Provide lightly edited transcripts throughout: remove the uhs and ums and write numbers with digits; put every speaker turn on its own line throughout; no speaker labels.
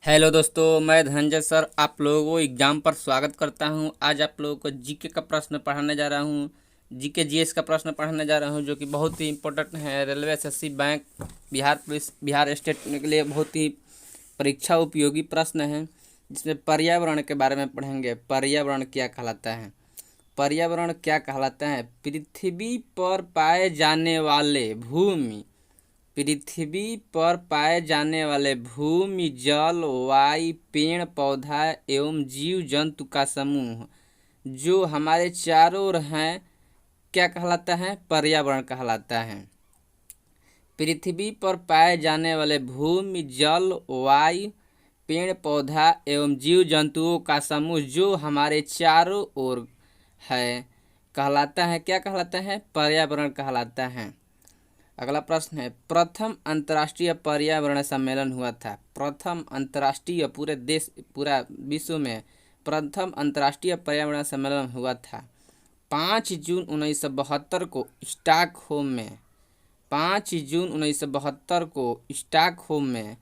Hello दोस्तों, मैं Dhananjay sir आप लोगों को एग्ज़ाम पर स्वागत करता हूं। आज आप लोगों को जीके का प्रश्न पढ़ाने जा रहा हूं। जीके जीएस का प्रश्न पढ़ाने जा रहा हूं जो कि बहुत ही इंपॉर्टेंट है। Railway, SSC, bank, Bihar police, Bihar state के लिए बहुत ही परीक्षा उपयोगी प्रश्न है, जिसमें पर्यावरण के बारे में पढ़ेंगे। पर्यावरण क्या कहलाता है? पर्यावरण क्या कहलाता है? पृथ्वी पर पाए जाने वाले भूमि पृथ्वी पर पाए जाने वाले भूमि, जल, वायु, पेड़ पौधा एवं जीव जंतु का समूह जो हमारे चारों ओर हैं, क्या कहलाता है? पर्यावरण कहलाता है। पृथ्वी पर पाए जाने वाले भूमि, जल, वायु, पेड़ पौधा एवं जीव जंतुओं का समूह जो हमारे चारों ओर है, कहलाता है, क्या कहलाता है? पर्यावरण कहलाता है। अगला प्रश्न है, प्रथम अंतर्राष्ट्रीय पर्यावरण सम्मेलन हुआ था। प्रथम अंतर्राष्ट्रीय, पूरा विश्व में प्रथम अंतर्राष्ट्रीय पर्यावरण सम्मेलन हुआ था 5 जून 1972 को स्टॉकहोम में। 5 जून 1972 को स्टॉकहोम में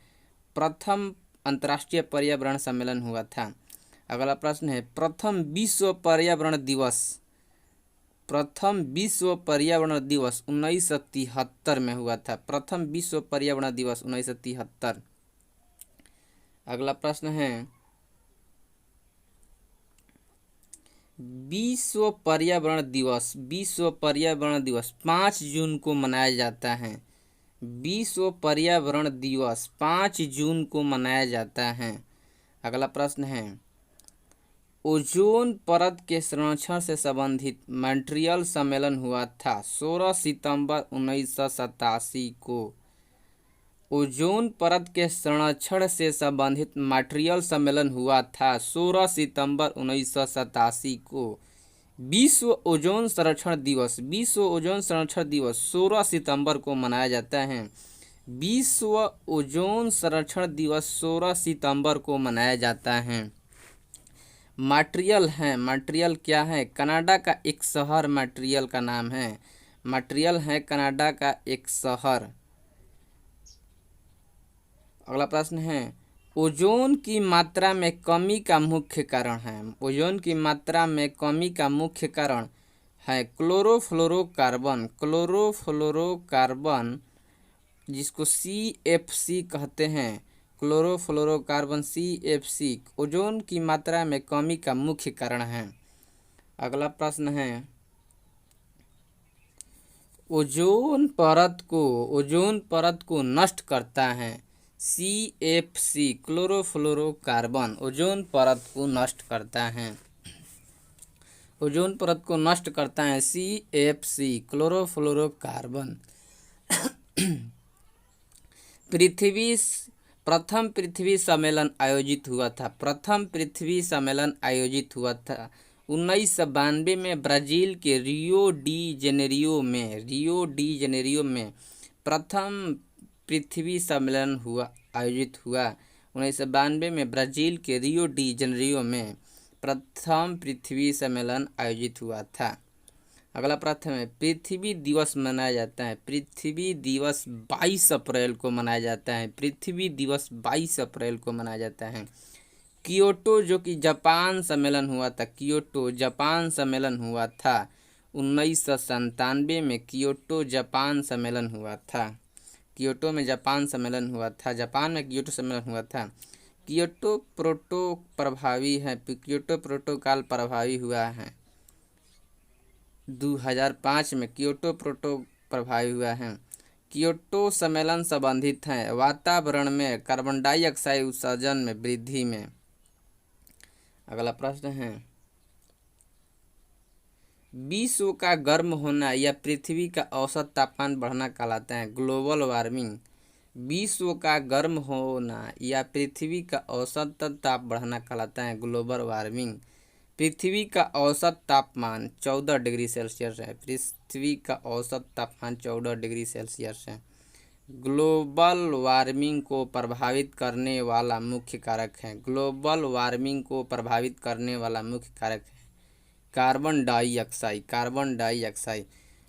प्रथम अंतर्राष्ट्रीय पर्यावरण सम्मेलन हुआ था। अगला प्रश्न है, प्रथम विश्व पर्यावरण दिवस 1973 में हुआ था। प्रथम विश्व पर्यावरण दिवस 1973। अगला प्रश्न है, विश्व पर्यावरण दिवस 5 जून को मनाया जाता है। विश्व पर्यावरण दिवस 5 जून को मनाया जाता है। अगला प्रश्न है, ओजोन परत के संरक्षण से संबंधित मॉन्ट्रियल सम्मेलन हुआ था 16 सितंबर 1987 को। ओजोन परत के संरक्षण से संबंधित मॉन्ट्रियल सम्मेलन हुआ था 16 सितंबर 1987 को। विश्व ओजोन संरक्षण दिवस 16 सितंबर को मनाया जाता है। विश्व ओजोन संरक्षण दिवस 16 सितंबर को मनाया जाता है। मॉन्ट्रियल क्या है? कनाडा का एक शहर मॉन्ट्रियल का नाम है। मॉन्ट्रियल है कनाडा का एक शहर। अगला प्रश्न है, ओजोन की मात्रा में कमी का मुख्य कारण है। ओजोन की मात्रा में कमी का मुख्य कारण है क्लोरोफ्लोरोकार्बन, जिसको CFC कहते हैं। क्लोरोफ्लोरोकार्बन CFC ओजोन की मात्रा में कमी का मुख्य कारण है। अगला प्रश्न है, ओजोन परत को नष्ट करता है। CFC क्लोरोफ्लोरोकार्बन ओजोन परत को नष्ट करता है। ओजोन परत को नष्ट करता है CFC क्लोरोफ्लोरोकार्बन। प्रथम पृथ्वी सम्मेलन आयोजित हुआ था। प्रथम पृथ्वी सम्मेलन आयोजित हुआ था 1992 में ब्राज़ील के रियो डी जेनेरियो में प्रथम पृथ्वी सम्मेलन आयोजित हुआ 1992 में ब्राज़ील के रियो डी जेनेरियो में प्रथम पृथ्वी सम्मेलन आयोजित हुआ था। अगला प्रश्न है, पृथ्वी दिवस मनाया जाता है। पृथ्वी दिवस 22 अप्रैल को मनाया जाता है। पृथ्वी दिवस 22 अप्रैल को मनाया जाता है। कियोटो, जो कि जापान सम्मेलन हुआ था, कियोटो जापान सम्मेलन हुआ था 1997 में। कियोटो जापान सम्मेलन हुआ था। कियोटो में जापान सम्मेलन हुआ था। जापान में कियोटो सम्मेलन हुआ था। कियोटो प्रोटोकॉल प्रभावी हुआ है 2005 में। कियोटो प्रोटो प्रभावी हुआ है। कियोटो सम्मेलन संबंधित है वातावरण में कार्बन डाइऑक्साइड उत्सर्जन में वृद्धि में। अगला प्रश्न है, विश्व का गर्म होना या पृथ्वी का औसत तापमान बढ़ना कहलाता है ग्लोबल वार्मिंग। विश्व का गर्म होना या पृथ्वी का औसत ताप बढ़ना कहलाता है ग्लोबल वार्मिंग। पृथ्वी का औसत तापमान 14 डिग्री सेल्सियस है। पृथ्वी का औसत तापमान 14 डिग्री सेल्सियस है। ग्लोबल वार्मिंग को प्रभावित करने वाला मुख्य कारक है। ग्लोबल वार्मिंग को प्रभावित करने वाला मुख्य कारक है कार्बन डाइऑक्साइड।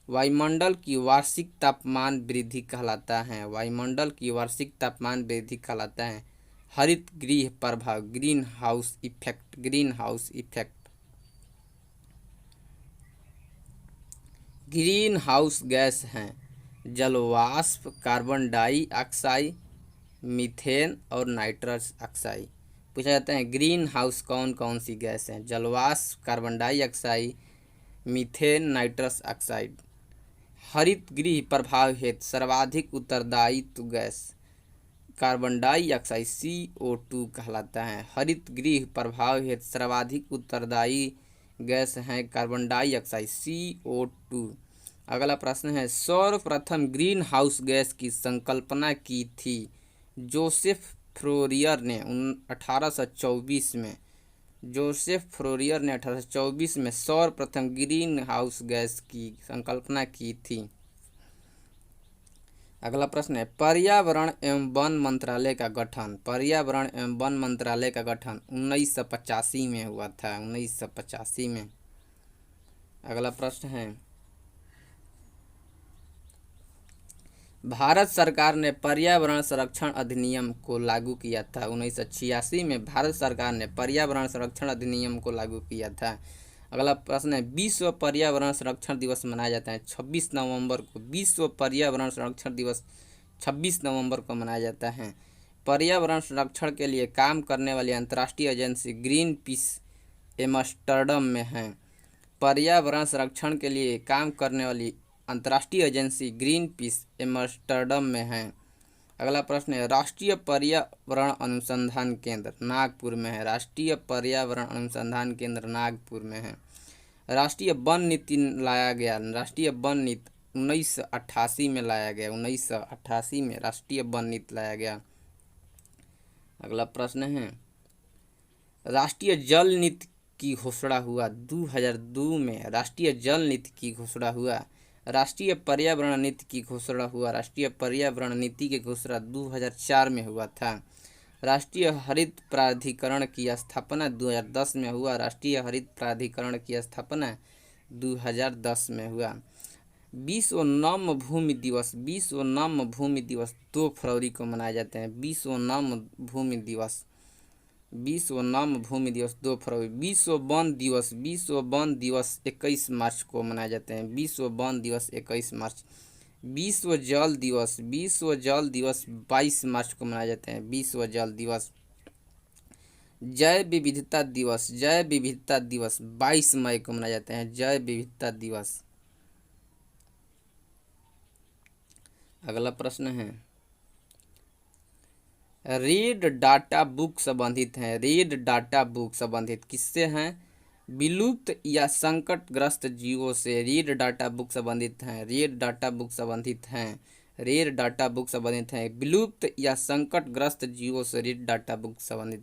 वायुमंडल की वार्षिक तापमान वृद्धि कहलाता है। वायुमंडल की वार्षिक तापमान वृद्धि कहलाता है हरित गृह प्रभाव, green house effect, green house effect. Green house gas हैं जलवाष्प, कार्बन डाइऑक्साइड, मीथेन और नाइट्रस ऑक्साइड। पूछा जाता है ग्रीन हाउस कौन कौन सी गैस हैं? जलवाष्प, carbon dioxide, methane, nitrous oxide. हरित गृह प्रभाव हेतु सर्वाधिक उत्तरदायित्व गैस कार्बन डाइऑक्साइड CO2 कहलाता है। हरित गृह प्रभाव हेतु सर्वाधिक उत्तरदायी गैस है कार्बन डाइऑक्साइड CO2। अगला प्रश्न है सर्वप्रथम ग्रीन हाउस गैस की संकल्पना की थी जोसेफ फ्रोरियर ने 1824 में। जोसेफ फ्रोरियर ने 1824 में सर्वप्रथम ग्रीन हाउस गैस की संकल्पना की थी। अगला प्रश्न है पर्यावरण एवं वन मंत्रालय का गठन। पर्यावरण एवं वन मंत्रालय का गठन 1985 में हुआ था, 1985 में। अगला प्रश्न है भारत सरकार ने पर्यावरण संरक्षण अधिनियम को लागू किया था। 1986 में भारत सरकार ने पर्यावरण संरक्षण अधिनियम को लागू किया था। अगला प्रश्न है विश्व पर्यावरण संरक्षण दिवस मनाया जाता है 26 नवंबर को। विश्व पर्यावरण संरक्षण दिवस 26 नवंबर को मनाया जाता है। पर्यावरण संरक्षण के लिए काम करने वाली अंतर्राष्ट्रीय एजेंसी ग्रीन पीस एम्स्टर्डम में है। पर्यावरण संरक्षण के लिए काम करने वाली अंतर्राष्ट्रीय एजेंसी ग्रीन पीस एम्स्टर्डम में है। अगला प्रश्न है राष्ट्रीय पर्यावरण अनुसंधान केंद्र नागपुर में है। राष्ट्रीय पर्यावरण अनुसंधान केंद्र नागपुर में है। राष्ट्रीय वन नीति लाया गया। राष्ट्रीय वन नीति 1988 में लाया गया। 1988 में राष्ट्रीय वन नीति लाया गया। अगला प्रश्न है राष्ट्रीय जल नीति की घोषणा हुआ 2002 में। राष्ट्रीय जल नीति की घोषणा हुआ। राष्ट्रीय पर्यावरण नीति की घोषणा हुआ। राष्ट्रीय पर्यावरण नीति की घोषणा 2004 में हुआ था। राष्ट्रीय हरित प्राधिकरण की स्थापना 2010 में हुआ। राष्ट्रीय हरित प्राधिकरण की स्थापना 2010 में हुआ। विश्व नम भूमि दिवस। विश्व नम भूमि दिवस 2 फरवरी को मनाए जाते हैं। विश्व नम भूमि दिवस। विश्व नम भूमि दिवस 2 फरवरी। विश्व वन दिवस। विश्व वन दिवस 21 मार्च को मनाए जाते हैं। विश्व वन दिवस 21 मार्च। विश्व जल दिवस। विश्व जल दिवस 22 मार्च को मनाए जाते हैं। विश्व जल दिवस। जैव विविधता दिवस। जैव विविधता दिवस 22 मई को मनाए जाते हैं। जैव विविधता दिवस। अगला प्रश्न है रेड डाटा बुक संबंधित हैं। रेड डाटा बुक संबंधित किससे हैं? विलुप्त या संकटग्रस्त जीवों से रेड डाटा बुक संबंधित हैं। रेड डाटा बुक संबंधित हैं। रेड डाटा बुक संबंधित हैं विलुप्त या संकटग्रस्त जीवों से रेड डाटा बुक संबंधित